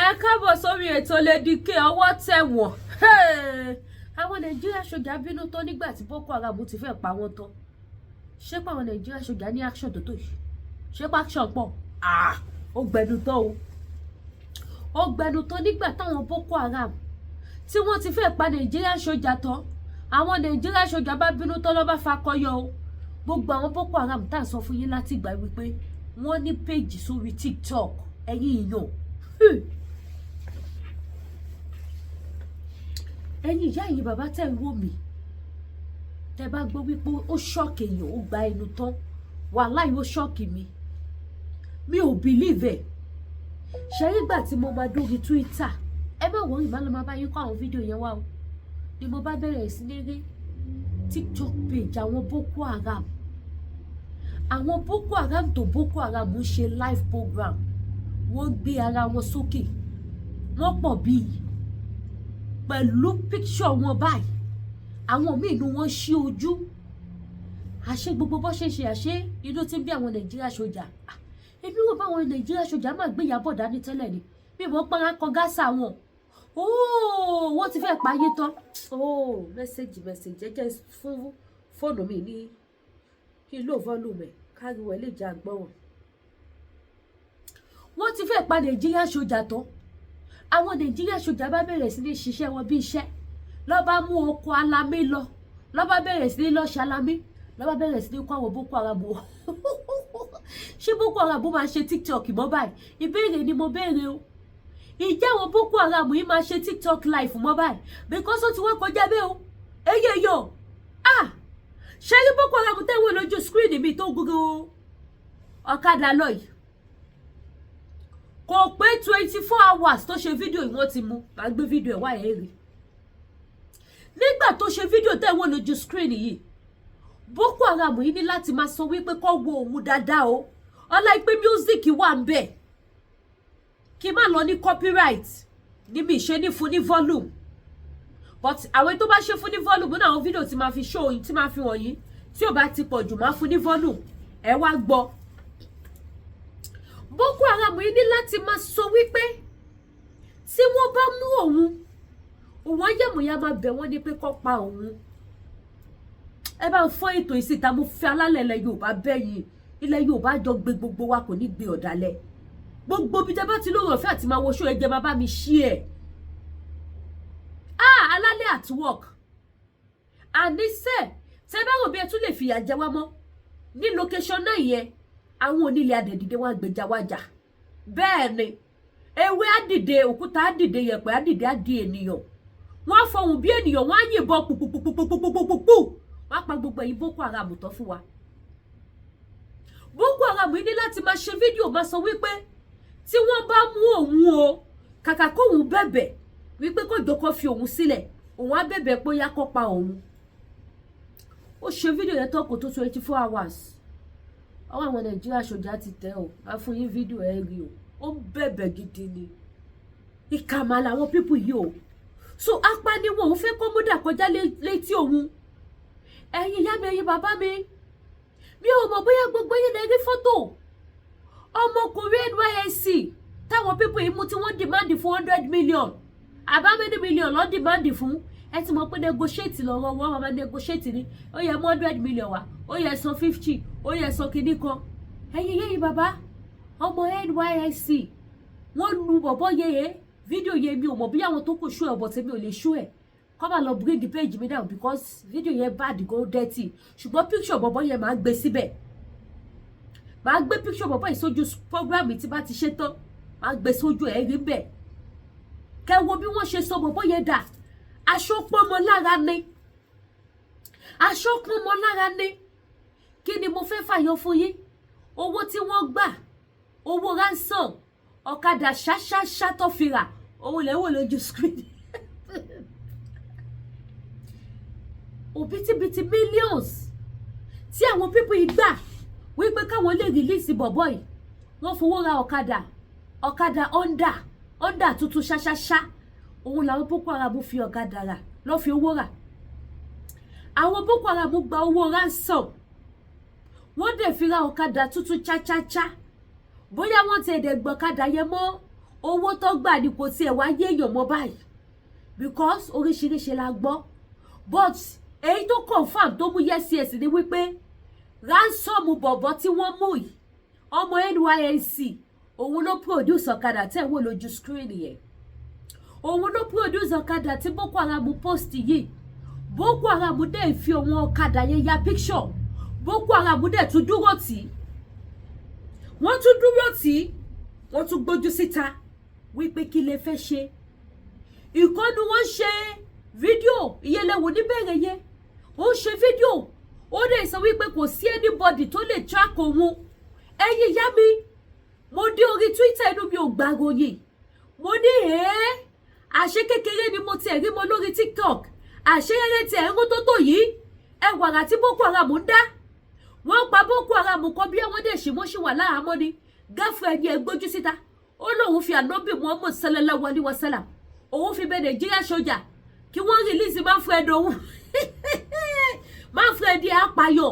ẹ káàbọ̀ sórí ètò lédìké ọwọ́ tẹ̀ wọ́n. Àwọn Nàìjíríà sójà bínú tó nígbà tí Boko Haram ti fẹ́ pa wọ́n tán. Ṣé pé àwọn Nàìjíríà sójà ní action tó tó yìí? Ṣé pé action pọ̀? Ó gbẹnu tán o. Ó gbẹnu tán nígbà táwọn Boko Haram tí wọ́n ti fẹ́ pa Nàìjíríà sójà tán. Àwọn Nàìjíríà sójà bá bínú tán ló bá fakọyọ o. Gbogbo àwọn Boko Haram tá à sọ fún yín láti ìgbà wípé wọ́n ní péjì sórí Tik Tok ẹ̀yin ìyàn. Ẹ̀yin ìyá yìí bàbá tẹ́ ń wò mí tẹ́ bá gbọ́ wípé ó ṣọ́ọ̀kì èèyàn ó gba ẹnu tán wàláhì ó ṣọ́ọ̀kì mi ò believe ẹ̀. Ṣé nígbà tí mo máa dórí Twitter ẹ má wọ́n ìbá ló máa bá yín kọ́ àwọn fídíò yẹn wá o ni mo bá bẹ̀rẹ̀ sí ní rí TikTok page àwọn Boko Haram. Àwọn Boko Haram tó Boko Haram ń ṣe live program wọ́n gbé ara wọn sókè wọ́n pọ̀ bíi pẹ̀lú picture wọn báyìí àwọn míì inú wọn ṣí ojú àṣé gbogbo bó ṣe àṣé inú tí ń bí àwọn Nàìjíríà sójà èmi wò bá àwọn Nàìjíríà sójà máa gbé Ìyábọ̀ dání tẹ́lẹ̀ ni bí wọ́n pọ́nra kọ gáàsà wọn wọ́n ti fẹ́ payé tán mẹ́sẹ̀gì jẹ́jẹ́ fún fóònù mi ní kí ló volume káriwo ẹ̀ lè jẹ́ àgbọ̀wọ̀n. Wọ́n ti fẹ́ pa Nàìjíríà sójà tán àwọn Nàìjíríà sójà bá bẹ̀rẹ̀ sí ní ṣiṣẹ́ wọn bí iṣẹ́ lọ́ bá mú oko alamí lọ lọ́ bá bẹ̀rẹ̀ sí ní lọ́ọ́ ṣalamí lọ́ bá bẹ̀rẹ̀ sí ní kó àwọn Boko Haram ṣé Boko Haram máa ṣe TikTok mọ́ báyìí ìbéèrè ni mo béèrè o ìjẹ́ àwọn Boko Haram yìí máa ṣe TikTok live mọ́ báyìí because ó ti wọ́n kọjá bẹ́ẹ̀ o eyeyọ ṣé ní Boko Haram tẹ́wọ́ lójú screen mi tó gbogbo ọ̀kadà lọ yìí kò pé 24 hours tó ṣe fídíò yìí wọ́n ti mú máa gbé fídíò ẹ̀ wá ẹ̀ rí nígbà tó ṣe fídíò tẹ́wọ́ lójú screen yìí Boko Haram yìí ní láti máa sọ wípé kó wo òun dáadáa o ọlá pé music wà ń bẹ̀ kí má lọ ní copyright níbi ìṣe ní fún ní volume but àwọn tó bá ṣe fún ní volume náà àwọn fídíò tí máa fi show yín tí máa fi wọ̀nyí tí ò bá ti pọ̀ jù máa fún ní volume ẹ wá gbọ́. Boko Haram yìí ní láti máa sọ wípé tí wọ́n bá mú òun ayẹ̀mọ̀yà máa bẹ̀ wọ́n ní pé kó pa òun. Ẹ bá ń fọ́ ètò ìsìta mo fi alálẹ̀ ilẹ̀ Yorùbá bẹ́yìn ilẹ̀ Yorùbá jọ gbé gbogbo wa kò ní gbé ọ̀dàlẹ̀ gbogbo bí tẹ́ bá ti lóore ọ̀fẹ́ àti máa wo ṣó ẹjẹ bàbá mi ṣí ẹ̀. Alálẹ̀ at work àníṣe tẹ́ bá rò bí ẹ tún lè fìyà jẹ wá mọ́ ní location náà yẹn àwọn onílé adẹ̀dìde wọn àgbèjà wájà bẹ́ẹ̀ ni ewé àdìde òkúta àdìde yẹ̀pẹ̀ àdìde àdì ènìyàn wọ́n á fọhùn bí ènìyàn wọ́n á yìnbọn pùpùpùpùpùpùpùpù wọ́n á pa gbogbo ẹ̀yin Boko Haram tán fún wa. Boko Haram ní láti máa ṣe fídíò máa sọ wípé tí wọ́n bá mú òun o kàkà kóun bẹ̀bẹ̀ wípé kó jókòó fi òun sílẹ̀ òun á bẹ̀bẹ̀ pé ó yá kó pa òun. Ó ṣe fídíò yẹn tó kò tó 24 hours ọwọ́ àwọn Nàìjíríà sójà ti tẹ̀ ọ́ máa fún yín fídíò ẹ̀ rí o ó ń bẹ̀bẹ̀ gidi ni ìkàmà làwọn pípù yìí o so apaniwọn òun fẹ́ kó múdà kọjá létí òun. Ẹ̀yin ìyá mi ẹ̀yin bàbá mi ò mọ̀ bóyá gbogbo yín lè rí fọ́tò ọmọkùnrin NYSC táwọn pípù yìí mú tí wọ́n dìmáàdì fún 100 million àbá many million lọ́ dìmáàdì fún ẹ ti mọ̀ pé negotiate lọ́wọ́ wọn máa negotiate ni ó yẹ 100 million wá ó yẹ san 50 ó yẹ san kìíní kan. Ẹ̀yin yẹ́yìn bàbá ọmọ NYSC wọ́n lu bọ̀bọ̀ yẹ́yẹ́ fídíò yẹn mi ò mọ̀ bí àwọn tó kù ṣú ẹ̀ bọ̀ tèmi ò lè ṣú ẹ̀ kọ́ máa lọ bring the page mi down because fídíò yẹn bad go dirty ṣùgbọ́n picture bọ̀bọ̀ yẹn máa gbé síbẹ̀ máa gbé picture bọ̀bọ̀ yìí sójú program tí bá ti ṣe tán máa gbé sójú ẹ̀ rí bẹ́ẹ̀ kẹ́ wo bí wọ́n ṣe sọ bọ̀bọ̀ yẹn dà aṣọ pọ́nmọ lára ní kí ni mo fẹ́ fàyọ fún yín owó tí wọ́n gbà owó ransom ọ̀kadà ṣáṣáṣá tó fi rà owó lẹ́wọ̀ lójú screen òbítíbitì millions tí àwọn people yìí gbà wípé káwọn lè release bọ̀bọ̀ yìí wọ́n fowó ra ọ̀kadà Honda tuntun ṣáṣáṣá òun làwọn Boko Haram fi ọ̀kadà rà lọ́ fi owó rà. Àwọn Boko Haram gba owó ransom wọ́n dẹ̀ fi ra ọ̀kadà tuntun chácháchá bóyá wọ́n ti ẹ̀dẹ̀ gbọ̀kadà yẹn mọ́ owó tó gbà ní kò tiẹ̀ wá yéèyàn mọ́ báyìí because oríṣiríṣi la gbọ́ but èyí tó confam tó mú yes ni wípé ransom bọ̀bọ̀ tí wọ́n mú yìí ọmọ NYSC òun ló produce ọ̀kadà tẹ̀ wò lójú screen yẹn òun ló produce ọ̀kadà tí Boko Haram post yìí Boko Haram dẹ̀ fi òun ọ̀kadà yẹn ya picture Boko Haram dẹ̀ tún dúró tì wọ́n tún dúró tì wọ́n tún gbójú síta wípé kí lè fẹ́ ṣe ìkọ́nu wọn ṣe fídíò ìyẹlẹ́wò níbẹ̀rẹ̀ yẹn ó ṣe fídíò ó dẹ̀ sọ wípé kò sí anybody tó lè track òun ẹ̀yin ìyá mi mo dé orí Twitter inú mi ò gbàròyìn mo ní àṣé kékeré ni mo tiẹ̀ rí mo lórí TikTok àṣé eré tiẹ̀ ń tó tó yìí ẹwàrà tí Boko Haram ń dá wọ́n pa Boko Haram kan bí àwọn dẹ̀ ṣì mọ́ ṣì wà láhàámọ́ ni girlfriend yẹn gbójú síta ó lóun fi ànábì Muhammad sallallahu alaihi wasallam òun fi bẹ Nàìjíríà sójà kí wọ́n release Manfred òun Manfred yẹn apayọ̀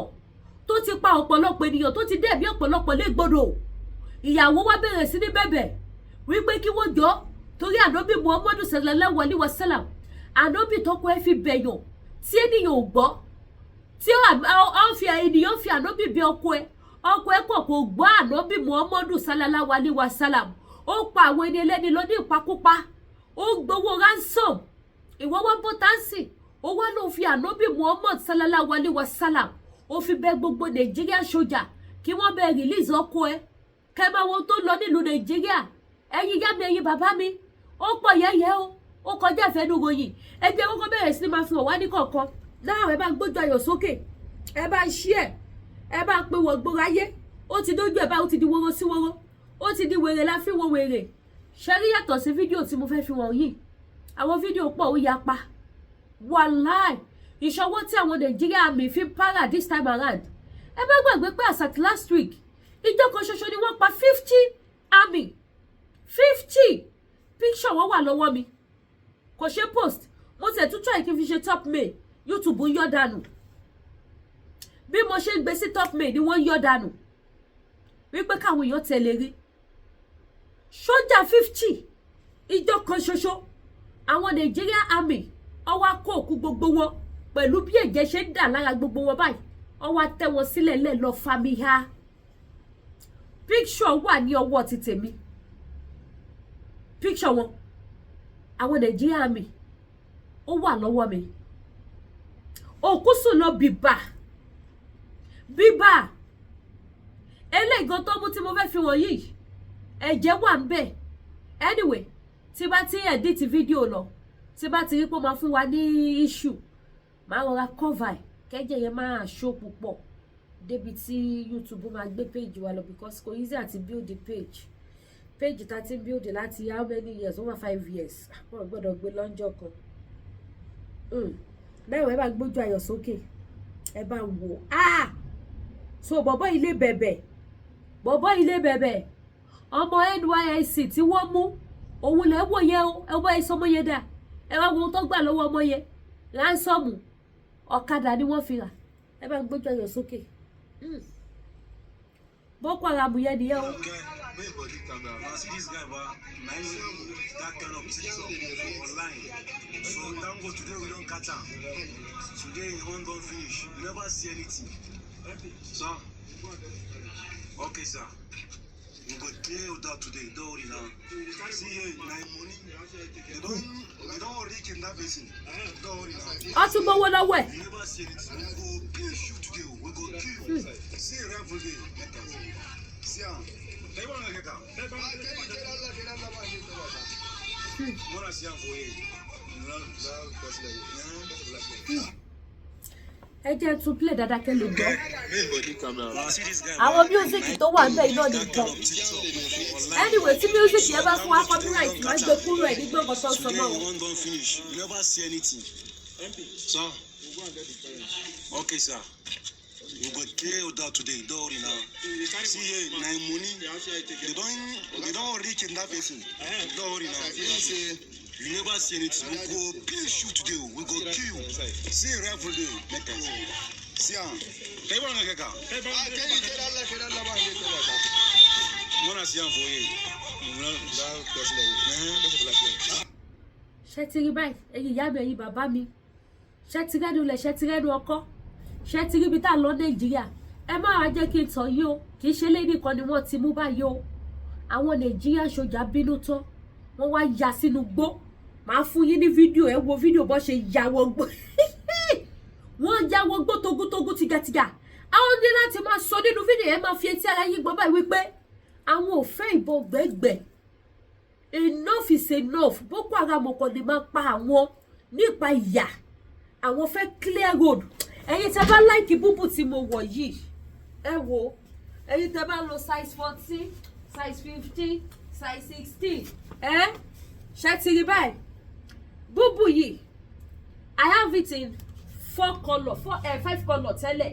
tó ti pa ọ̀pọ̀lọpọ̀ ènìyàn tó ti dẹ̀bi ọ̀pọ̀lọpọ̀ légbodò ìyàwó wa bẹ̀rẹ̀ sí ní bẹ̀bẹ̀ wípé kí wọ́n jọ torí ànábì Muhammad sallallahu alaihi wasallam ànábì tọkọ ẹ fi bẹ̀yàn tí ènìyàn ò gbọ́ tí ènìyàn fi ànábì bẹ ọkọ ẹ kọ̀ kò gbọ́ ànábì Muhammad sallallahu alaihi wasallam ó pa àwọn ẹni ẹlẹ́ni lọ ní ìpakúpa ó gbowó ransom ìwọ wá bó táǹsì ó wá lóun fi ànábì Muhammad sallallahu alaihi wasallam ó fi bẹ gbogbo Nàìjíríà sójà kí wọ́n bẹ release ọkọ ẹ kẹ́ máa wo tó lọ nílùú Nàìjíríà ẹ̀yin ìyá mi ẹ̀yin bàbá mi ó pọ̀ yẹ́yẹ́ ó kọjá ìfẹ́nuròyìn ẹgbẹ́ kọ́kọ́ bẹ̀rẹ̀ sí ni máa fi hàn wá ní kọ̀ọ̀kan náà ẹ bá gbójú ayọ̀ sókè ẹ bá share ẹ bá pe wọ̀ gbòòrò ayé ó ti dójú ẹ̀ bá ó ti di woro sí woro ó ti di wèrè la fi wo wèrè ṣẹ́rí yàtọ̀ sí fídíò tí mo fẹ́ fi wọ̀n yìí àwọn fídíò pọ̀ ó yapa wàláì ìṣọwọ́ tí àwọn Nàìjíríà mi fi para this time around ẹ bá gbàgbé pé as at last week ìjọ kan ṣoṣo ni wọ́n pa 50 army 50 picture wọn wà lọ́wọ́ mi kò ṣe post mo tẹ̀ tún try kí n fi ṣe top mail YouTube ń yọ dànù bí mo ṣe ń gbé sí top mail ni wọ́n ń yọ dànù wípé káwọn èèyàn tẹ̀lé rí sójà 50 ìjọ kan ṣoṣo àwọn Nigeria army ọwọ́ kó òkú gbogbo wọn pẹ̀lú bí ẹ̀jẹ̀ ṣe ń dà lára gbogbo wọn báyìí ọwọ́ tẹ́ wọn sílẹ̀ lẹ́ lọ famiha picture wà ní ọwọ́ ti tèmi picture wọn àwọn Nigeria army ó wà lọ́wọ́ mi òkú sùn lọ bíbà eléyìí gan tó mú tí mo fẹ́ fi wọ̀nyí ẹ̀jẹ̀ wà ń bẹ̀ anyway tí bá ti edit fídíò lọ tí bá ti rí pé ó máa fún wa ní issue máa rọra cover kẹ́jẹ̀ yẹn máa show púpọ̀ débi tí YouTube máa gbé page wa lọ because kò easy àti build the page tá ti build láti how many years over 5 years wọ́n gbọ́dọ̀ gbé lọ́njọ́ kan náà ẹ bá gbójú ayọ̀ sókè ẹ bá wò so bọ̀bọ̀ ilé bẹ̀bẹ̀ ọmọ NYSC tí wọ́n mú òun lẹ́ wò yẹn o ẹ wọ́n ẹsọ ọmọ yẹn dà ẹ wá wọn tó gbà lọ́wọ́ ọmọ yẹn ransom ọ̀kadà ni wọ́n fi rà ẹ bá gbójú ayọ̀ sókè Boko Haram yẹn nìyẹn o. Okay, sir. We go clear that today. Don't worry now. See here, my money. They don't worry kidnap person. Don't worry now. A tún gbowó lọ́wọ́ ẹ̀. You never see anything. We go kill you today. We go kill you. See a rifle day. See am. They want to get down. Wanna see am for you. Ẹ jẹ́ tún play dáadáa kẹ́ lè gbọ́. Àwọn music tó wà níbẹ̀ iná nìkan. Anyway, tí music yẹn bá fún wa copyright máa gbé kúrò ẹ̀ nígbà ọkọ̀ tó ń sọ náà. You never see anything. Sir. Okay, sir. We go clear that today. Don't worry now. See here, my money. They don't worry kidnap person. Don't worry now. You never see anything. We go kill you today. We go kill you. See a rifle day. See am. They want to get down. Wanna see am for you. ṣé ti rí báyìí ẹ̀yin ìyá mi ẹ̀yin bàbá mi ṣé ti rẹ́nu lẹ̀ ṣé ti rẹ́nu ọkọ́ ṣé ti rí ibi tá a lọ Nàìjíríà ẹ má wá jẹ́ kí n tàn yín o kì í ṣe lédi kan ni wọ́n ti mú báyìí o àwọn Nàìjíríà sójà bínú tán wọ́n wá ya sínú gbó màá fún yín ní fídíò ẹ wo fídíò bó ṣe ya wọ gbó wọ́n ya wọ gbó togutogu tìgàtìgà àwọn ní láti máa sọ nínú fídíò yẹn máa fi etí ara yín gbọ́ báyìí wípé àwọn ò fẹ́ ìbọn gbẹ́gbẹ́ enough is enough Boko Haram kò ní máa pa àwọn nípa ìyà àwọn fẹ́ clear road ẹ̀yin tẹ́ bá láìkì búbù tí mo wọ̀ yìí ẹ wo ẹ̀yin tẹ́ bá lo size 14 size 15 size 16 ṣé ti rí báyìí búbù yìí I have it in 5 color tẹ́lẹ̀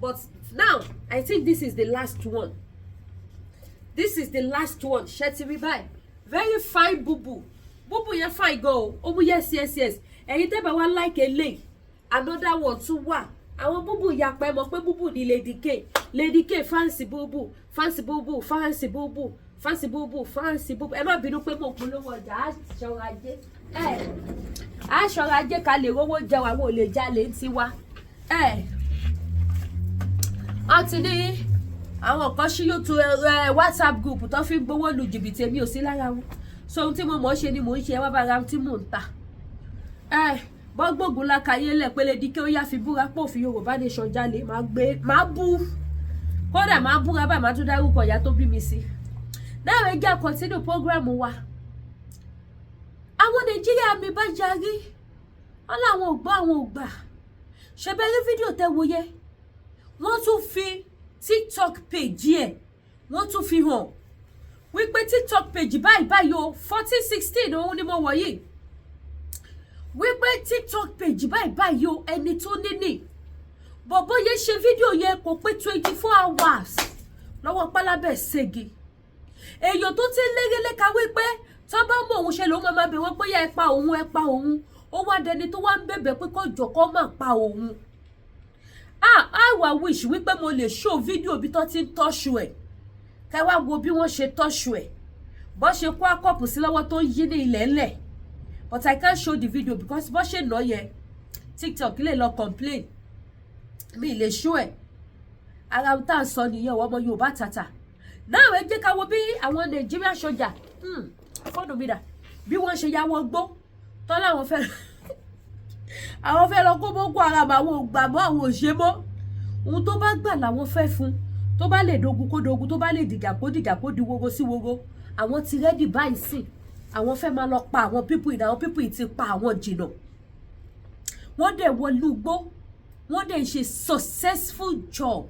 but now I think this is the last one. This is the last one. Ṣé ti rí báyìí very fine búbù yẹn fine go o yes ẹ̀yin tẹ́ bá wá like eléyìí another one tún wà àwọn búbù yapa ẹ mọ̀ pé búbù ni Lady K fancy búbù ẹ má bínú pé mo polówó ọjà aṣọra ajé ká lè rówó jẹun àwọn ò lè jalè ń tiwa wọ́n ti ní àwọn kan ṣí YouTube WhatsApp group tó fi ń gbowó lu jìbìtì èmi ò sí lára wọn so ohun tí mo mọ̀ ṣe ni mò ń ṣe wá bára tí mò ń ta bọ́gbógun lákàyé lẹ̀ pé Lady K ó yá fi búra pò fi Yorùbá nation jalè máa bú kódà máa búra báyìí máa tún dárúkọ ìyá tó bí mi sí náà ẹ jẹ́ continue program wa àwọn Nàìjíríà mi bá jarí wọn làwọn ò gbọ́ àwọn ò gbà ṣẹbẹ́rí fídíò tẹ́ wo yẹ wọ́n tún fi TikTok page ẹ̀ wọ́n tún fi hàn wípé TikTok page báyìí o 1416 òun ni mo wọ̀ yìí wípé TikTok page báyìí o ẹni tó níní bọ̀bọ̀ yẹn ṣe fídíò yẹn kò pé 24 hours lọ́wọ́ pálábẹ̀ ségi èèyàn tó ti léreleka wípé tó bá mọ òun ṣe lòun máa bẹ̀ wọ́n pé yá ẹ pa òun ó wá dẹni tó wá ń bẹ̀bẹ̀ pé kó jọ̀kọ́ máa pa òun I wish wípé mo lè show fídíò bí tó ti ń tọ́ṣù ẹ̀ ká wá wo bí wọ́n ṣe tọ́ṣù ẹ̀ bó ṣe kó àkọ́pù sí lọ́wọ́ tó ń yí ní ilẹ̀ ńlẹ̀ but I can't show the video because bó ṣe nà yẹn TikTok lè lọ complain mi lè show ẹ̀ ara tá à ń sọ nìyẹn ọmọ Yorùbá tàtà náà ẹ jẹ́ ká wo bí àwọn Nàìjíríà sójà fọ́ọ̀nù mi dà bí wọ́n ṣe yáwọ́ gbó tọ́lá àwọn fẹ́ lọ kó Boko Haram àwọn ògbàmọ́ àwọn òṣèmọ́ ohun tó bá gbà làwọn fẹ́ fún tó bá lè dogun kó dogun tó bá lè dìgà kó di wogo sí wogo àwọn ti rẹ́dì báyìí sí àwọn fẹ́ máa lọ pa àwọn pípù ìdá àwọn pípù ti pa àwọn jìnnà wọ́n dẹ̀ wọlú gbó wọ́n dẹ̀ ṣe successful job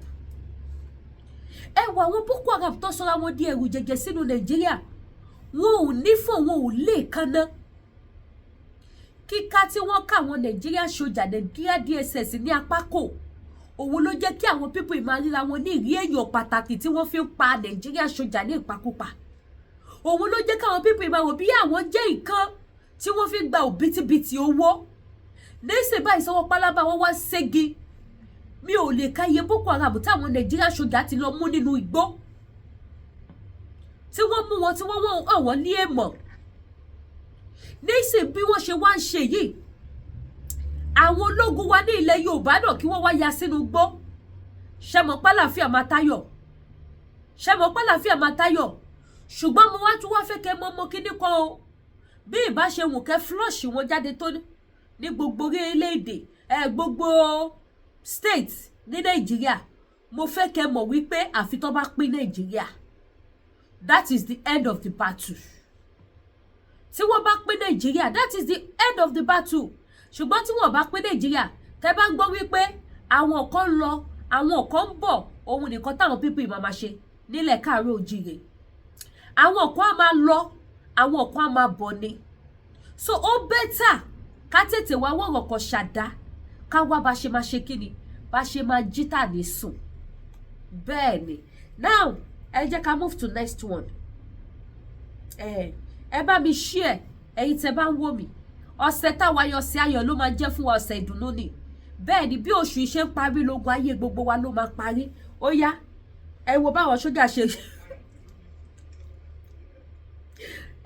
ẹ wọ àwọn Boko Haram tó sọra wọn di ẹrù jẹjẹ sínú Nàìjíríà wọn ò ní fún wọn ò lè kanna kíká tí wọ́n ká àwọn Nàìjíríà sójà Nàìjíríà DSS ní apákò òun ló jẹ́ kí àwọn pípù ìmáa ríra wọn ní ìrí èèyàn pàtàkì tí wọ́n fi ń pa Nàìjíríà sójà ní ìpakúpa òun ló jẹ́ káwọn pípù ìmáa wò bí àwọn jẹ́ nǹkan tí wọ́n fi gba òbítíbitì owó lẹ́sẹ̀ báyìí sọ́wọ́ pálábá wọn wá ségi mi ò lè ka iye Boko Haram táwọn Nàìjíríà sójà ti lọ mú nínú igbó tí wọ́n mú wọn tí wọ́n àwọn ní èèmọ̀ lẹ́sẹ̀ bí wọ́n ṣe wá ń ṣe yìí àwọn ológun wa ní ilẹ̀ Yorùbá náà kí wọ́n wá ya sínú gbó ṣẹmọ̀ pálàfíà máa táyọ̀ ṣùgbọ́n mo wá tún wá fẹ́ kẹ́ mọ́ kíní kan o bí ìbá ṣe wù kẹ́ flush wọn jáde tó ní gbogbo orílẹ̀-èdè gbogbo state ní Nàìjíríà mo fẹ́ kẹ́ mọ̀ wípé àfi tó bá pín Nàìjíríà that is the end of the battle tí wọ́n bá pín Nàìjíríà that is the end of the battle ṣùgbọ́n tí wọ́n bá pín Nàìjíríà tẹ́ bá ń gbọ́ wípé àwọn kan ń lọ àwọn kan ń bọ̀ ohun nìkan táwọn pípọ̀ ìmọ̀ máa ṣe nílẹ̀ káàárọ̀ òjìrè àwọn kan á máa lọ àwọn kan á máa bọ̀ ni so ó bẹ́tà ká tètè wá wọ̀rọ̀ kan ṣàdá ká wá bá ṣe máa ṣe kíni bá ṣe máa jí tà ní sùn bẹ́ẹ̀ ni now ẹ jẹ́ ká move to next one ẹ bá mi share ẹ̀yin tẹ́ bá ń wò mí ọ̀sẹ̀ táwa yọ sí ayọ̀ ló máa jẹ́ fún wa ọ̀sẹ̀ ìdùnnú ni bẹ́ẹ̀ ni bí oṣù iṣẹ́ ń parí lógun ayé gbogbo wa ló máa parí ó yá ẹ wo báwọn sójà ṣe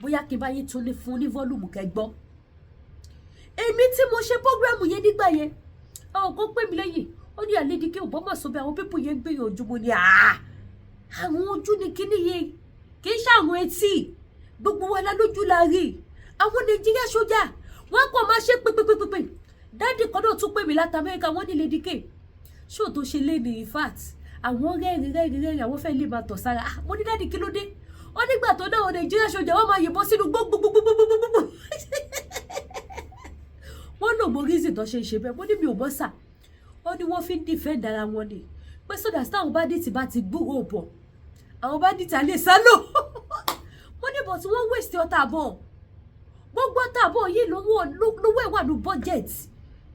bóyá kí n bá yín tún ní fún ní volume kẹgbọ́. Èmi tí mo ṣe program yẹn nígbà yẹn àwọn kan pè mí lẹ́yìn ó ní àlédìkẹ́ ò bọ́ mọ̀ sọ bí àwọn pípù yẹn ń gbìyànjú mo ní àwọn ojú ni kíní yẹn kì í ṣàwọn etí gbogbo wa la lójú la rí àwọn Nàìjíríà sójà wọn kò máa ṣe pépépépépé dáàdì kan náà tún pè mí láti Amẹ́ríkà wọ́n ní lédìkẹ́ ṣó tó ṣe lé ní in fact àwọn rẹ́rìn àwọn fẹ́ lè máa tọ̀ sára mo ní dáàdì kí ló dé wọ́n nígbà tó náà Nàìjíríà sójà wọ́n máa yìnbọn sínú gbogbogbogbogbogbogbò wọ́n lò mọ reason tó ṣe ń ṣe bẹ́ẹ̀ mo ní mi ò mọ̀ sà wọ́n ní wọ́n fi ń defend ara wọn ni pé sódà táwọn bandits bá ti gbúrò bọ̀ àwọn bandits lè sá lò wọ́n ní bọ̀ tí wọ́n waste ọ̀tá àbọ̀ gbogbo ọ̀tá àbọ̀ yìí lówó ẹ̀ wà ní budget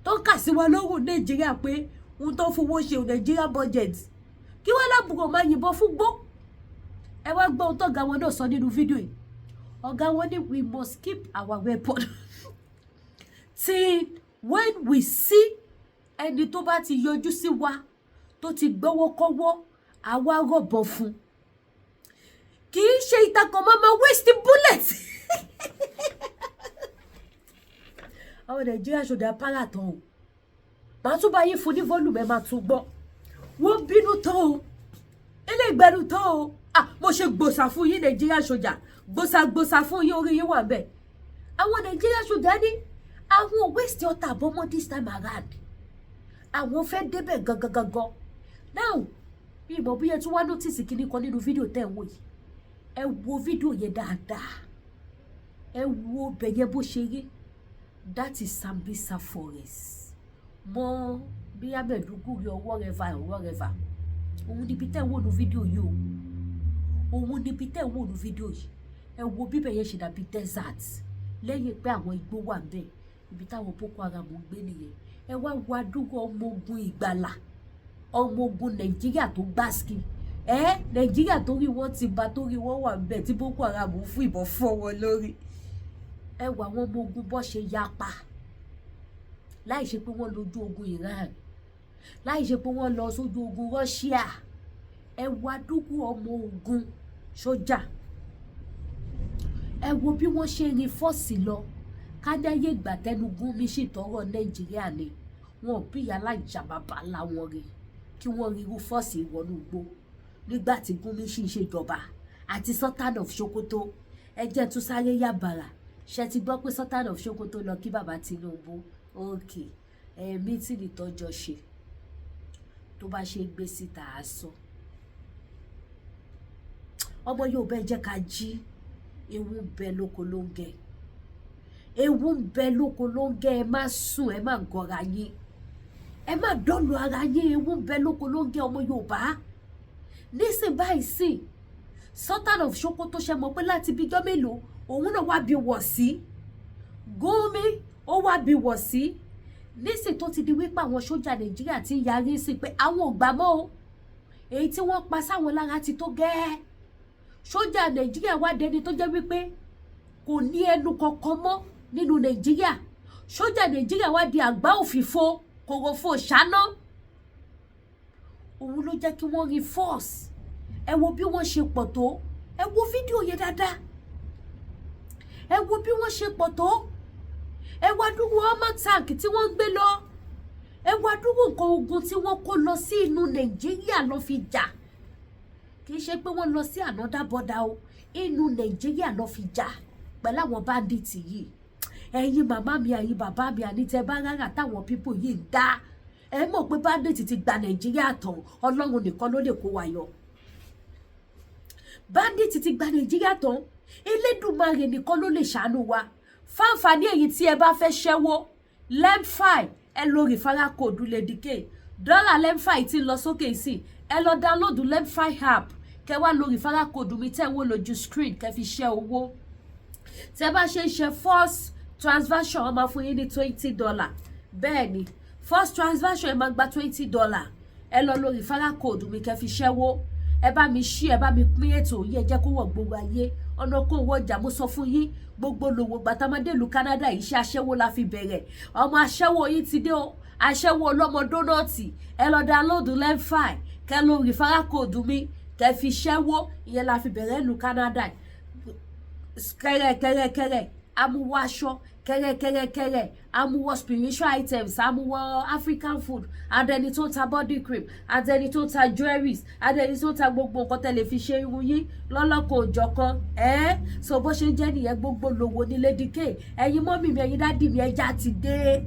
tó ń kà sí wa lọ́wọ́ Nàìjíríà pé ohun tó fowó ṣe Nàìjíríà budget kí wọ́n lábùkọ̀ máa yìnbọn fún gbó ẹ wá gbọ́ ohun tó ọ̀gá wọn náà sọ nínú fídíò yìí ọ̀gá wọn ní we must keep our weapon till when we see ẹni tó bá ti yọjú sí wa tó ti gbọ́wọ́ kọ́wọ́ àwa rọ̀bọ̀ fún kì í ṣe ìtakàn máa waste bullet àwọn Nàìjíríà ṣòdà para tán o màá tún bá yín fún ní volume ẹ máa tún gbọ́ wọ́n bínú tán o eléègbẹ́nu tán o mo ṣe gbòsà fún yín Nàìjíríà ṣòjà gbòsà fún yín orí yín wà bẹ́ẹ̀ àwọn Nàìjíríà ṣòjà ní àwọn waste ọ̀tá àbọ̀mọ́ this time around àwọn fẹ́ débẹ̀ gangan now bí ìmọ̀ bí ẹ tún wá notice kíní kan nínú fídíò tẹ̀ ń wò yìí ẹ wo fídíò yẹn dáadáa ẹ wo bẹ̀yẹ bó ṣe rí that is Sambisa forest mọ bí Abẹ́dúgùrì ọwọ́ rẹ̀fà òun níbi tẹ̀ ń wò ní fídíò yìí òun níbi tẹ̀ ń wò ní fídíò yìí ẹ wo bí bẹ̀yẹ ṣe dàbí desert lẹ́yìn pé àwọn igbó wà ń bẹ̀ ibi táwọn Boko Haram ń gbé nìyẹn ẹ wá wo adúgbò ọmọ ogun ìgbàlà ọmọ ogun Nàìjíríà tó gbáski Nàìjíríà tó rí wọn ti ba tó rí wọn wà ń bẹ̀ tí Boko Haram ń fún ìbọn fọ́ wọn lórí ẹ wà àwọn ọmọ ogun bọ́ ṣe yapa láì ṣe pé wọ́n lójú ogun Iran láì ṣe pé wọ́n lọ sójú ogun Russia ẹ wo adúgbò ọmọ ogun sójà ẹ wo bí wọ́n ṣe rin fọ́ọ̀sì lọ kádáyé ìgbà tẹnugún mi sì tọrọ Nàìjíríà ni wọn bí aláìjà bàbá làwọn rè kí wọ́n rí irú fọ́ọ̀sì ìwọ̀nú gbó nígbà tí Gúnmi sì ń ṣèjọba àti Sultan of Sokoto ẹ jẹ́ tún sáré yàbàrà ṣe ti gbọ́ pé Sultan of Sokoto lọ kí bàbá Tinubu òkè mítìnì tọ́jọ́ ṣe tó bá ṣe gbé síta àásọ ọmọ Yorùbá ẹ jẹ́ ká jí ewu ń bẹ lóko ló ń gẹ ewu ń bẹ lóko ló ń gẹ ẹ má sùn ẹ má gọra yín ẹ má dọ́lu ara yín ewu ń bẹ lóko ló ń gẹ ọmọ Yorùbá nísìn báyìí sí Sultan of Sokoto ṣe mọ̀ pé láti bíjọ́ mélòó òun náà wá bí wọ̀ sí Gumi ó wá bí wọ̀ sí nísìn tó ti di wípé àwọn sójà Nàìjíríà ti ń yarí sí pé àwọn ò gbà mọ́ o èyí tí wọ́n pa sáwọn lára ti tó gẹ́ẹ́ sójà Nàìjíríà wá dẹni tó jẹ́ wípé kò ní ẹnu kankan mọ́ nínú Nàìjíríà sójà Nàìjíríà wá di àgbá òfìfo kòròfo ṣáná òun ló jẹ́ kí wọ́n rí force ẹ wo bí wọ́n ṣe pọ̀ tó ẹ wo fídíò yẹn dáadáa ẹ wo bí wọ́n ṣe pọ̀ tó ẹ wá dúró ọmọ tank tí wọ́n ń gbé lọ ẹ wá dúró nǹkan ogun tí wọ́n kó lọ sí inú Nàìjíríà lọ fi jà kì í ṣe pé wọ́n lọ sí another border o inú Nàìjíríà lọ fi jà pẹ̀lú àwọn bandits yìí ẹ̀yin màmá mi ẹ̀yin bàbá mi àní tẹ́ bá rárá táwọn pípò yìí ń dá ẹ mọ̀ pé bandits ti gba Nàìjíríà tán Ọlọ́run nìkan ló lè kó wa yọ bandits ti gba Nàìjíríà tán Elédùmarè nìkan ló lè ṣàánú wa fáǹfààní èyí tí ẹ bá fẹ́ ṣẹ́wó lemfi ẹ lo referral code ledike dọ́là lemfi ti lọ sókè sí ẹ lọ download lemfi app kẹ wá lo referral code mi tẹ́ wó lójú screen kẹ fi ṣẹ́ owó tẹ́ bá ṣe ṣe first transaction ó máa fún yín ní $20 bẹ́ẹ̀ ni first transaction ẹ máa gba $20 ẹ lọ lo referral code mi kẹ fi ṣẹ́wó ẹ bá mi ṣí ẹ bá mi pín ètò yìí ẹ jẹ́ kó wọ̀ gbogbo ayé ọ̀nà kó wọ ọjà mo sọ fún yín gbogbo lòwò gbàtàmọ́délu Canada iṣẹ́ aṣẹ́wó la fi bẹ̀rẹ̀ ọmọ aṣẹ́wó yìí ti dé o aṣẹ́wó ọlọ́mọ dónọ́ọ̀tì ẹ lọ download lemfi kẹ lo referral code mi kẹ fi ṣẹ́wó ìyẹn la fi bẹ̀rẹ̀ lu Canada kẹrẹkẹrẹkẹrẹ amúwọ aṣọ kẹrẹkẹrẹkẹrẹ amúwọ spiritual items amúwọ African food adẹni tó ń ta body cream adẹni tó ń ta jewelries adẹni tó ń ta gbogbo nǹkan tẹ́ lè fi ṣe irun yín lọ́lọ́kọ̀ òjọ̀kan so bó ṣe ń jẹ́ nìyẹn gbogbo lòwò ní Lady K ẹ̀yin mọ́mì mi ẹ̀yin dádì mi ẹja ti dé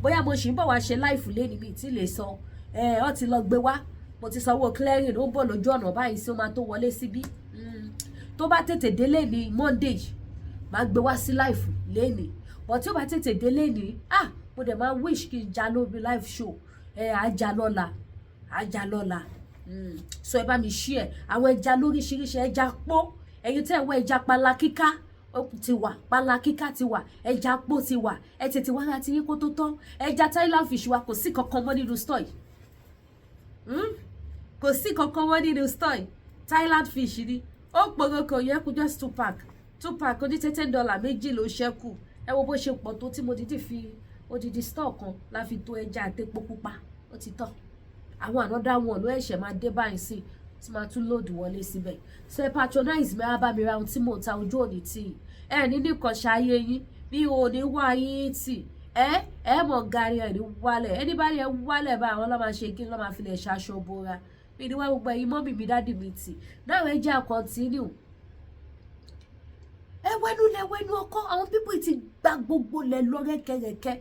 bóyá mo ṣì ń bọ̀ wá ṣe láìfù lé níbi tí lè sọ ọ ti lọ gbé wá mo ti sanwó clearing ó ń bọ̀ lójú ọ̀nà báyìí sí ó máa tó wọlé síbí tó bá tètè délé ní Monday máa gbé wá sí live lẹ́ni but tí ó bá tètè délé ní mo dẹ̀ máa wish kí n já lórí live show ajá lọ́la so ẹ bá mi ṣí ẹ àwọn ẹja lóríṣiríṣi ẹja pọ́ ẹ̀yin tẹ́ ẹ wọ ẹja panla kíká ti wà panla kíká ti wà ẹja pọ́ ti wà ẹ tètè wá láti yín kó tó tán ẹja Thailand fish wa kò sí kankan mọ́ nínú store kò sí kankan mọ́ nínú store Thailand fish ni ó pòròkò yẹn kú just 2 pack ó ní $10 méjì ló ṣẹ́kù ẹ wo bó ṣe pọ̀ tó tí mo dídì fi odidi store kan la fi tó ẹja àtẹ̀pọ̀ pupa ó ti tán àwọn ànádá wọn ló ẹ̀ṣẹ̀ máa dé báyìí sí tí máa tún lòdì wọlé síbẹ̀ so ẹ patronize mi bá mi ra ohun tí mò ń ta ojú òní tì ẹ ní nìkan ṣayé yín bí o ní wá yín tì ẹ mọ̀ gari ẹ̀ ní wálẹ̀ ẹni bá yẹ wálẹ̀ bá àwọn ọlọ́mà ṣe kí lọ́mà fi lè ṣaṣọ bora mi ní wá gbogbo ẹ̀yin mọ́mì mi dádì mi tì náà ẹ jẹ́ continue ẹwẹ́nu ọkọ àwọn pípọ̀ ti gba gbogbo lẹ̀ lọ rẹ́kẹrẹ́kẹ́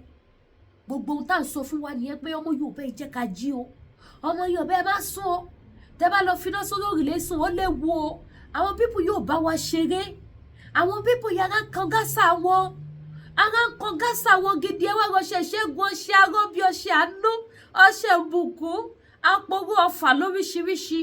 gbogbo ohun tá à ń sọ fún wa nìyẹn pé ọmọ Yorùbá ẹ jẹ́ ká jí o ọmọ Yorùbá ẹ má sùn o tẹ́ bá lọ finá sórí òrùlé sùn ó léwu o àwọn pípọ̀ yóò bá wa ṣeré àwọn pípọ̀ yàrá kan gásà wọn ara ń kan gásà wọn gidi ẹ wá rọṣẹ ṣẹ́gun ọṣẹ arọ́bí ọṣẹ àánú ọṣẹ ìbùkún àpòrò ọfà lóríṣiríṣi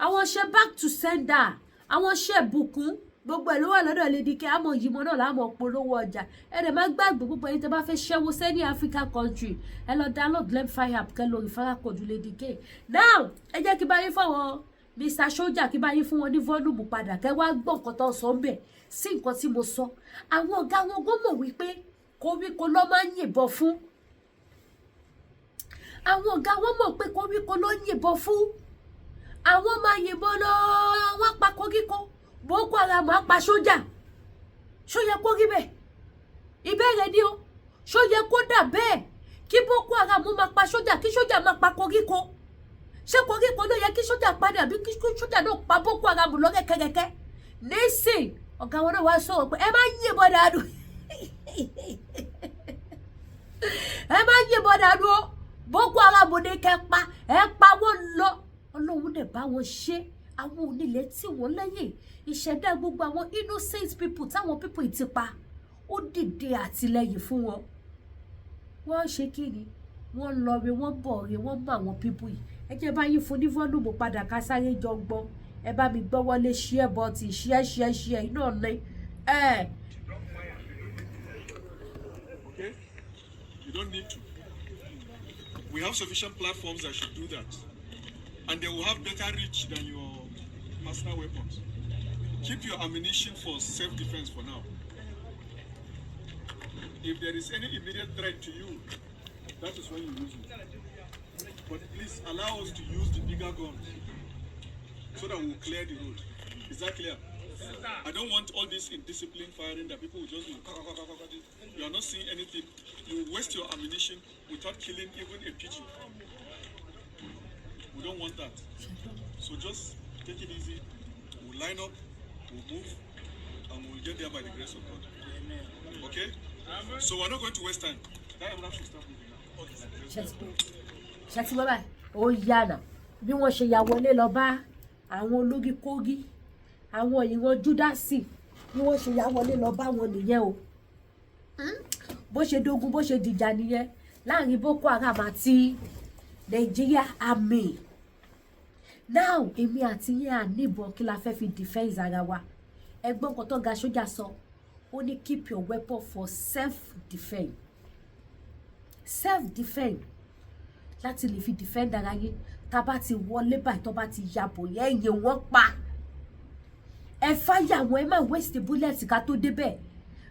àwọn ọṣẹ back to sender àwọn ọṣẹ ìbùkún gbogbo ẹ̀ ló wà lọ́dọ̀ Lady K àmọ́ yìí mọ́ náà láàmú polówó ọjà ẹ dẹ̀ má gbàgbé gbogbo ẹni tẹ́ bá fẹ́ ṣẹ́wó sẹ́ni African country ẹ lọ download lemfi app kẹ́ lórí referral code Lady K now ẹ jẹ́ kí bá yín fọwọ́ Mr. Soja kí bá yín fún wọn ní volume padà kẹ́ wá gbọ́ nǹkan tó sọ ń bẹ̀ sí nǹkan tí mo sọ àwọn ọ̀gá wọn gbọ́mọ̀ wípé koríko ló máa ń yìnbọn fún àwọn ọ̀gá wọn mọ̀ pé koríko ló ń yìnbọn fún àwọn máa yìnbọn lọ wọ́n pa koríko Boko Haram á pa sójà ṣó yẹ kó rí bẹ́ẹ̀ ìbéèrè ni o ṣó yẹ kó dà bẹ́ẹ̀ kí Boko Haram máa pa sójà kí sójà máa pa koríko ṣé koríko ló yẹ kí sójà padà àbí kí sójà náà pa Boko Haram lọ́rẹ́ kẹ̀kẹ́ nísìn ọ̀gá wọn náà wá sọ̀rọ̀ pé ẹ má yìnbọn dànù ẹ má yìnbọn dànù o Boko Haram ní kẹ́ pa ẹ pa wọ́n lọ Ọlọ́run dẹ̀ bá wọn ṣe àwọn onílẹ̀ tí wọ́n lẹ́yìn ìṣẹ̀dá gbogbo àwọn innocent people táwọn people yìí ti pa ó dìde àtìlẹ́yìn fún wọn. Wọ́n ṣe kí ni wọ́n lọ re wọ́n bọ̀ re wọ́n mọ àwọn people yìí. Ẹ jẹ́ bá yín fún ní volume padà ká sáré jọ gbọ́. Ẹ bá mi gbọ́ wọlé share button share iná ní. Okay? You don't need to. We have sufficient platforms that should do that. And they will have better reach than your personal weapons. Keep your ammunition for self-defense for now. If there is any immediate threat to you, that is when you use it. But please allow us to use the bigger guns so that we'll clear the road. Is that clear? I don't want all this indisciplined firing that people will just do. You are not seeing anything. You waste your ammunition without killing even a pigeon. We don't want that. So just take it easy. We'll line up, we'll move, and we'll get there by the grace of God. Okay? So we're not going to waste time. That Emrah should start moving now. Ṣé ti bọ́ báyìí? Ó yànà bí wọ́n ṣe ya wọlé lọ bá àwọn ológi kógi àwọn ìran Júdásì bí wọ́n ṣe ya wọlé lọ bá wọn nìyẹn o. Bó ṣe dogun bó ṣe dìjà nìyẹn láàrin Boko Haram àti Nigeria Army. Now èmi àti yín à níbọn kí la fẹ́ fi defense ara wa. Ẹgbọ́n kan tó ga sójà sọ ó ní keep your weapon for self-defense. Self-defense láti lè fi defend ara yín. Tá bá ti wọlé báyìí tó bá ti yàbò yẹn ẹ̀yìn wọ́n pa. Ẹ fáyà wọn ẹ má waste bullet ká tó débẹ̀.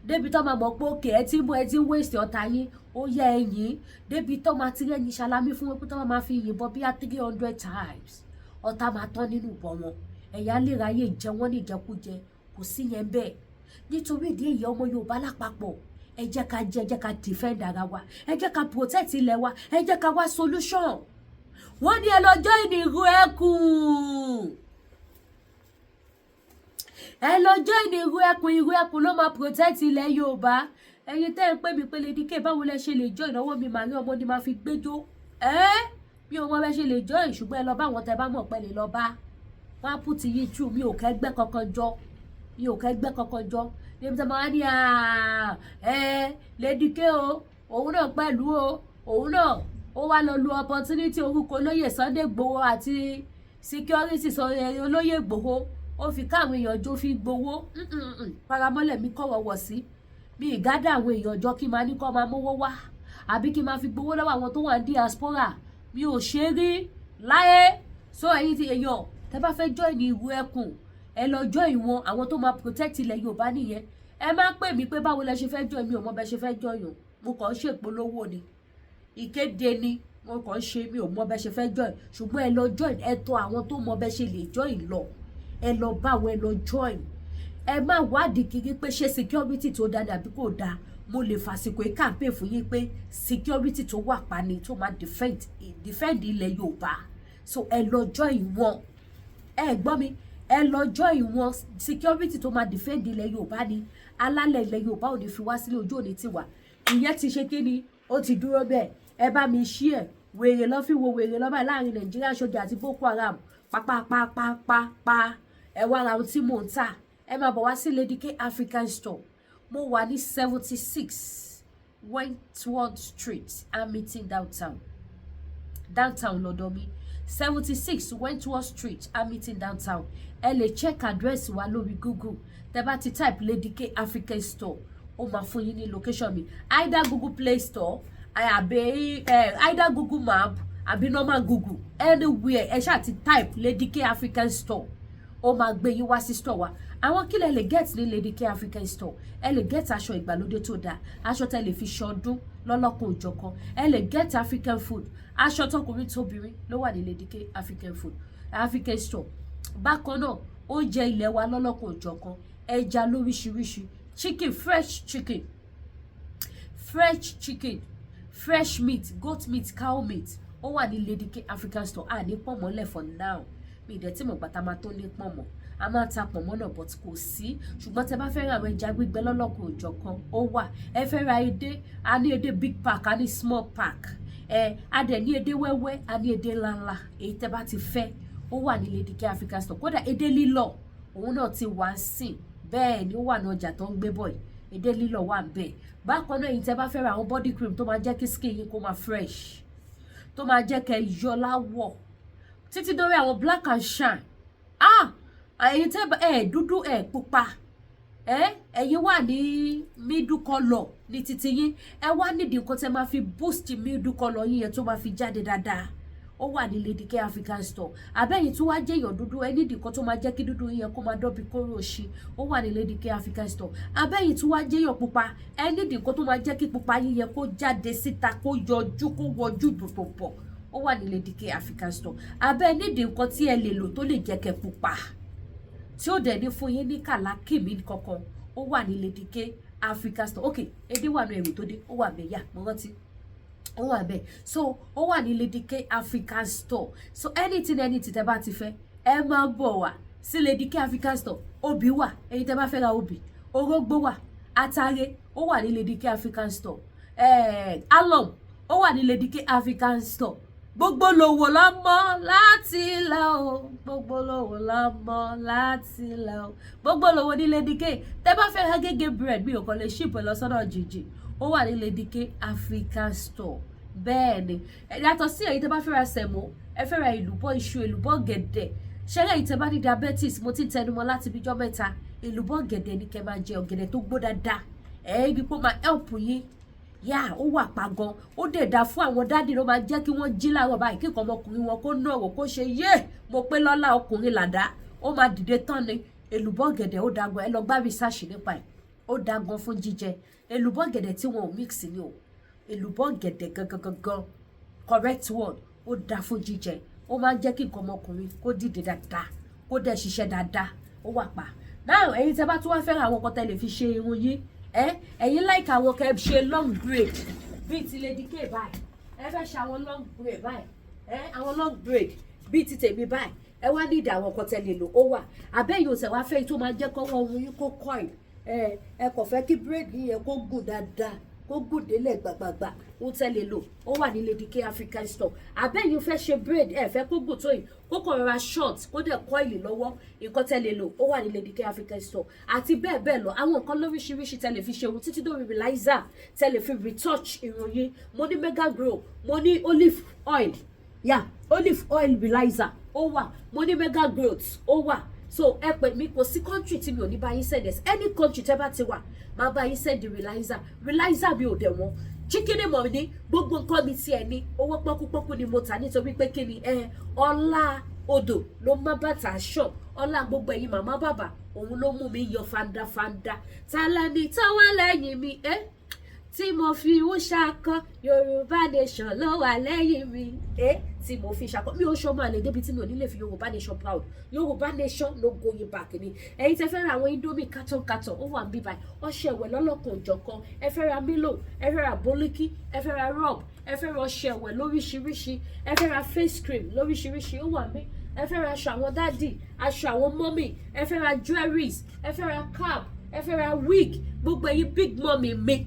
Débi tó máa mọ̀ pé òkè ẹ ti ń waste ọ̀tá yín ó yẹ ẹ̀yìn. Débi tó máa ti rẹ́ni ṣalámí fún wọn pé tó máa fi yìnbọn bí i 300 times. Ọ̀tá máa tán nínú ìbọn wọn. Ẹ̀yà lè ráyè jẹ wọ́n ní ìjẹkújẹ kò sí yẹn bẹ́ẹ̀. Nítorí ìdí èyí ọmọ Yorùbá lápapọ̀ ẹ jẹ́ ká defend ara wa. Ẹ jẹ́ ká protect ilẹ̀ wa. Ẹ jẹ́ ká wá solution. Wọ́n ní ẹ lọ join ìrú ẹkùn. Ẹ lọ join ìrú ẹkùn ló máa protect ilẹ̀ Yorùbá. Ẹ̀yin tẹ́ ń pè mí pé Lady K báwo lẹ ṣe lè join ìnáwó mi màrí ọmọ ni máa fi gbẹ́jọ́. Mi ò mọ bẹ́ ṣe lè join ṣùgbọ́n ẹ lọ bá àwọn tẹ́ bá mọ̀ pé lè lọ bá. Wọ́n á put yín through mi ò kẹ́gbẹ́ kankan jọ. Níbi tí wọ́n á ní Lady K o òun náà pẹ̀lú o òun náà ó wá lọ lu opportunity orúkọ olóyè Sunday Igboho àti security olóyè Igboho ó fi káwọn èèyàn jó fi gbowó paramọ́lẹ̀ mi kọ̀wọ̀ wọ̀ sí mi ìgádà àwọn èèyàn jọ kí n máa ní kọ́ máa mówó wá àbí kí n máa fi gbowó lọ́wọ́ àwọn tó wà ní diaspora mi ò ṣe rí láyé. So ẹ̀yin ti èèyàn tẹ́ bá fẹ́ join ìrú ẹkùn ẹ lọ join wọn àwọn tó máa protect ilẹ̀ Yorùbá nìyẹn. Ẹ má pè mí pé báwo lẹ ṣe fẹ́ join mi ò mọ bẹ ṣe fẹ́ join o mo kàn ń ṣèpolówó ni ìkéde ni mo kàn ń ṣe mi ò mọ bẹ ṣe fẹ́ join ṣùgbọ́n ẹ lọ join ẹ tọ̀ àwọn tó mọ bẹ ṣe lè join lọ ẹ lọ bá wọn ẹ lọ join. Ẹ má wádìí kiri pé ṣé security tó dáa àbí kò dáa mo lè fàsìkò ẹ campaign fún yín pé security tó wà pa ni tó máa defend ilẹ̀ Yorùbá. So ẹ lọ join wọn ẹ gbọ́ mi ẹ lọ join wọn security tó máa defend ilẹ̀ Yorùbá ni alálẹ̀ ilẹ̀ Yorùbá ò ní fi wá sílé ojú òní tiwa ìyẹn ti ṣe kí ni ó ti dúró bẹ́ẹ̀. Ẹ bá mi share wèrè lọ́ fi wo wèrè lọ́ba láàrin Nàìjíríà Sójà àti Boko Haram pápápápápá ẹ wá ra ohun tí mò ń tà ẹ máa bọ̀ wá sí Lady K African Store mo wà ní 76 Wentworth Street Hamilton downtown lọ́dọ̀ mi 76 Wentworth Street Hamilton downtown. Ẹ lè check address wa lórí Google tẹ́ bá ti type Lady K African Store ó máa fún yín ní location mi either Google Play Store àbí either Google Map àbí normal Google anywhere ẹ ṣáà ti type Lady K African Store ó máa gbé yín wá sí store wa. Àwọn kí lẹ lè get ní Lady K African Store ẹ lè get aṣọ ìgbàlódé tó dáa aṣọ tẹ́ lè fi ṣọdún lọ́lọ́kan òjọ̀kan ẹ lè get African food aṣọ tọkùnrin tóbìnrin ló wà ní Lady K African Store. Bákan náà oúnjẹ ilẹ̀ wa lọ́lọ́kan òjọ̀kan ẹja lóríṣiríṣi fresh chicken fresh meat goat meat cow meat ó wà ní Lady K African Store ní pọ̀nmọ́ lẹ̀ for now mi ìdẹ̀ tí mo gbàtà máa tó ní pọ̀nmọ́ a máa ta pọ̀nmọ́ náà but kò sí ṣùgbọ́n tẹ bá fẹ́ ra àwọn ẹja gbígbẹ lọ́lọ́kan òjọ̀kan ó wà ẹ fẹ́ ra edé a ní edé big pack a ní small pack a dẹ̀ ní edé wẹ́wẹ́ a ní edé ńláńlá èyí tẹ bá ti fẹ́ ó wà ní Lady K African Store. Kódà èdè lílọ̀ òun náà ti wá sìn bẹ́ẹ̀ ni ó wà ní ọjà tó ń gbé bọ̀ yìí èdè lílọ̀ wà ń bẹ̀. Bákan náà èyí tẹ́ bá fẹ́ ra àwọn body cream tó máa jẹ́ kí skin yín kó máa fresh tó máa jẹ́ kẹ́ yọ láwọ̀ títí dórí àwọn black and shine ẹ̀yin tẹ́ dúdú pupa ẹ̀yin wà ní middle colour ní títí yín ẹ wá nídìí nǹkan tẹ́ máa fi boost middle colour yín yẹn tó máa fi jáde dáadáa ó wà ní Lady K African Store. Àbẹ́yìn tó wá jẹ́ èèyàn dúdú ẹ nídìí nǹkan tó máa jẹ́ kí dúdú yín yẹn kó máa dọ́bi kóró òṣì ó wà ní Lady K African Store. Àbẹ́yìn tó wá jẹ́ èèyàn pupa ẹ nídìí nǹkan tó máa jẹ́ kí pupa yín yẹn kó jáde síta kó yọjú kó wọjú pọ̀pọ̀ ó wà ní Lady K African Store. Àbẹ́ nídìí nǹkan tí ẹ lè lò tó lè jẹ́ kẹ́ pupa tí ó dẹ̀ ní fún yín ní kàlákìmí kankan ó wà ní Lady K African Store. Ok èdè wà ní ẹ̀rù tó dé ó wà bẹ́ẹ̀ mo rántí ó wà bẹ́ẹ̀ so ó wà ní Lady K African Store. So anything tẹ́ bá ti fẹ́ ẹ máa bọ̀ wá sí Lady K African Store. Obì wà ẹ̀yin tẹ́ bá fẹ́ ra obì orógbó wà atare ó wà ní Lady K African Store. Alum ó wà ní Lady K African Store. Gbogbo lówó la mọ̀ láti ilẹ̀ o gbogbo lówó la mọ̀ láti ilẹ̀ o gbogbo lówó ní Lady K. Tẹ́ bá fẹ́ ra gẹ́gẹ́ bread mi ò kàn lè ship lọ sọ́dọ̀ jìjì ó wà ní Lady K African Store. Bẹ́ẹ̀ ni yàtọ̀ sí èyí tẹ́ bá fẹ́ ra sẹ̀mó ẹ fẹ́ ra èlùbọ́ iṣu èlùbọ́ gẹ̀dẹ̀ ṣẹlẹ̀ èyí tẹ́ bá ní diabetes mo ti tẹnumọ́ láti bíjọ́ mẹ́ta èlùbọ́ gẹ̀dẹ̀ ní kẹ́ máa jẹ ọ̀gẹ̀dẹ̀ tó gbó dáadáa ibi kó máa help yín yá ó wà pa gan ó dẹ̀ dá fún àwọn dádì ló máa jẹ́ kí wọ́n jí láàárọ̀ báyìí kí ọmọkùnrin wọn kó náwó kó ṣe yé mo pé lọ́lá ọkùnrin làdá ó máa dìde tán ni èlùbọ́ gẹ̀dẹ̀ ó dágan ẹ lọ gbá research nípa ẹ̀ ó dágan fún jíjẹ èlùbọ́ gẹ̀dẹ̀ tí wọn ò mix ni o èlùbọ́ gẹ̀dẹ̀ gangan correct word ó dá fún jíjẹ ó máa ń jẹ́ kí nǹkan ọmọkùnrin kó dìde dáadáa kó dẹ̀ ṣiṣẹ́ dáadáa ó wà pa náà ẹ̀yin tẹ́ bá tún wá fẹ́ràn àwọn kan tẹ́ lè fi ṣe irun yín ẹ̀yin like àwọn kẹ́ ṣe long braid bíi ti Lady K báyìí ẹ fẹ́ ṣe àwọn long braid báyìí àwọn long braid bíi ti tèmi báyìí ẹ wá ní ìdá àwọn kan tẹ́ lè lò ó wà àbẹ́yìn òsè wá fẹ́ tó máa jẹ́ kọ́wọ́ ohun yín kó coil ẹ kò fẹ́ kí braid yẹn kó gùn dáadáa kó gùn délẹ̀ gbàgbàgbà ó tẹ́lẹ̀ lò ó wà ní Lady K African Store. Àbẹ́yìn fẹ́ ṣe braid ẹ fẹ́ kó gùn tó yìí kó kàn rọra short kó dẹ̀ coil lọ́wọ́ nǹkan tẹ́lẹ̀ lò ó wà ní Lady K African Store. Àti bẹ́ẹ̀ bẹ́ẹ̀ lọ àwọn nǹkan lóríṣiríṣi tẹ́lẹ̀ fi ṣe irun títí dórí relaxer tẹ́lẹ̀ fi retouch irun yín mo ní mega grow mo ní olive oil olive oil relaxer ó wà mo ní mega growth ó wà so ẹ pè mí kò sí country tí mi ò ní bá yín send ẹ any country tẹ́ bá ti wà máa bá yín send relaxer mi ò dẹ̀ wọ́n chicken mọ̀ ní gbogbo nǹkan mi tí ẹ ní owó pọ́kúpọ́kú ni mo tà nítorí pé kí ni ọlá odò ló má bàtà aṣọ ọlá gbogbo ẹ̀yin màmá bàbá òun ló mú mi yọ fandafanda tálá ni táwọn lẹ́yìn mi tí mo fi ń ṣakọ Yorùbá nation ló wà lẹ́yìn mi tí mo fi ṣakọ mi ò ṣọmọ àlè débi tí mi ò ní lè fi Yorùbá nation proud Yorùbá nation no going back ni ẹ̀yin tẹ́ fẹ́ ra àwọn indomie carton ó wà ń bí báyìí ọṣẹ ẹ̀wẹ̀ lọ́lọ́kan òjọ̀kan ẹ fẹ́ ra milo ẹ fẹ́ ra bólíkì ẹ fẹ́ ra rub ẹ fẹ́ ra ọṣẹ ẹ̀wẹ̀ lóríṣiríṣi ẹ fẹ́ ra face cream lóríṣiríṣi ó wà ń bí ẹ fẹ́ ra aṣọ àwọn dádì aṣọ àwọn mọ́mì ẹ fẹ́ ra jewelries ẹ fẹ́ ra cap ẹ fẹ́ ra wig gbogbo ẹ̀yin big mommy mi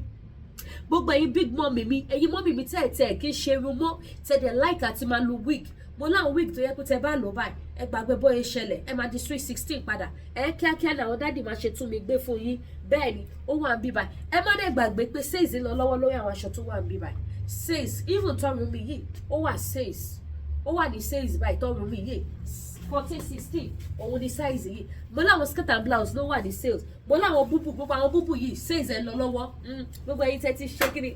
gbogbo ẹ̀yin big mommy mi ẹ̀yin mommy mi tẹ́ẹ̀tẹ́ kí n ṣe irun mọ́ tẹ́ẹ̀dẹ̀ like àti máa lo wig mo láwọn wig tó yẹ kó tẹ bá lò báyìí ẹ gbàgbé bóyá ṣẹlẹ̀ ẹ máa di sweet 16 padà kíákíá làwọn dáàdì máa ṣe tún mi gbé fún yín bẹ́ẹ̀ ni ó wà ń bí báyìí ẹ má dẹ̀ gbàgbé pé sales lọ lọ́wọ́ lórí àwọn aṣọ tó wà ń bí báyìí sales even tọrùn mi yìí ó wà sales ó wà ní sales báyìí tọrùn mi yìí 14-16 òun ni size yìí mo láwọn skirt and blouse ló wà ní sales mo láwọn búbù gbogbo àwọn búbù yìí sales ẹ lọ lọ́wọ́ gbogbo ẹ̀yin tẹ́ ti ṣe kiri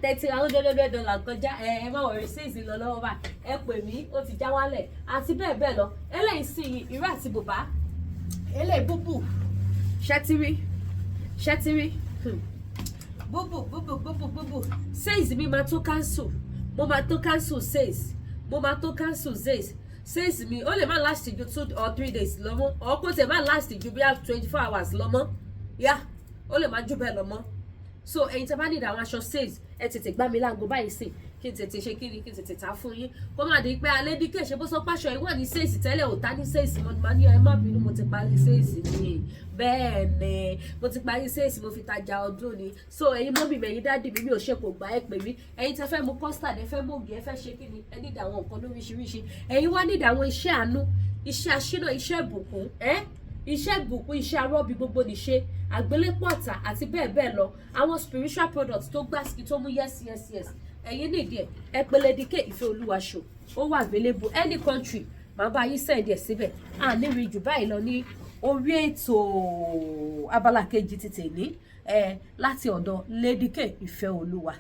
tẹ́tí àwọn $100 kọjá ẹ má wọ̀rẹ́ sales lọ lọ́wọ́ bá ẹ pè mí ó ti já wálẹ̀ àti bẹ́ẹ̀ bẹ́ẹ̀ lọ eléyìí sì ìró àti bùbá eléyìí búbù ṣẹ́tírí búbù sales mi máa tó cancel mo máa tó cancel sales sales mi ó lè má last ju 2 or 3 days lọ́mọ́ or kó tẹ̀ má last ju bí i 24 hours lọ́mọ́ ó lè má jù bẹ́ẹ̀ lọ́mọ́ so ẹ̀yin tẹ́ bá ní àwọn aṣọ sales ẹ tètè gbá mi láago báyìí sí kí n tètè ṣe kí ni kí n tètè ta fún yín kó má di pé Alédìkè ṣe bó sọ páṣọ ìwọ ní séèsì tẹ́lẹ̀ ò ta ní séèsì mo máa ní ẹ má bínú mo ti parí séèsì ni bẹ́ẹ̀ ni mo ti parí séèsì mo fi tajà ọdún ni so ẹ̀yin mọ́mì mi ẹ̀yin dáàdì mi ò ṣe kò gbà ẹ pè mí ẹ̀yin tẹ́ fẹ́ mu custard ẹ fẹ́ mú ògì ẹ fẹ́ ṣe kí ni ẹ nídìí àwọn nǹkan lóríṣiríṣi ẹ̀yin wá nídìí àwọn iṣẹ́ àánú iṣẹ́ aṣínà iṣẹ́ ìbùkún iṣẹ́ ìbùkún iṣẹ́ arọ́bí gbogbo nìṣe àgbélépọ̀ ọ̀tà àti bẹ́ẹ̀ bẹ́ẹ̀ lọ àwọn spiritual products tó gbásíkì tó mú yes ẹ̀yin nídìí ẹ pè Alédìkè Ìfẹ́ Olúwa show ó wà available any country màá bá yín send ẹ̀ síbẹ̀ ní rí jù báyìí lọ ní orí ètò abala kejì ti tèmi láti ọ̀dọ̀ Alédìkè Ìfẹ́ Olúwa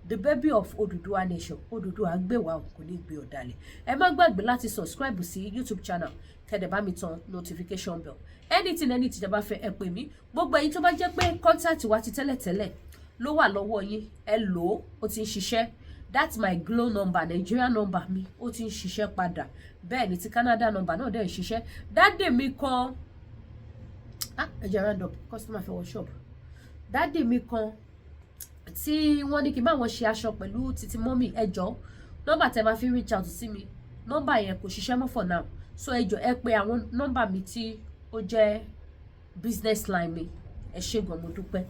the baby of Odùduwà nation Odùduwà gbéwà kò ní gbé ọ̀dàlẹ̀ ẹ má gbàgbé láti subscribe sí YouTube channel kẹ́dẹ̀ bá mi tan notification bell anything tẹ́ bá fẹ́ ẹ pè mí gbogbo ẹ̀yin tó bá jẹ́ pé contact wa ti tẹ́lẹ̀tẹ́lẹ̀ ló wà lọ́wọ́ yín ẹ lò ó ti ń ṣiṣẹ́ that's my Glo number Nigeria number mi ó ti ń ṣiṣẹ́ padà bẹ́ẹ̀ ni ti Canada number náà dẹ̀ ń ṣiṣẹ́ dáàdì mi kan ẹ̀jẹ̀ random customer fẹ́ wọ shop dáàdì mi kan tí wọ́n ní kí n bá wọn ṣe aṣọ pẹ̀lú títí mọ́mì ẹjọ́ nọ́mbà tẹ́ máa fi reach out sí mi nọ́mbà yẹn kò ṣiṣẹ́ mọ́ for now so ẹjọ́ ẹ pè àwọn nọ́mbà mi tí ó jẹ́ business line mi ẹ ṣé gan mo dúpẹ́.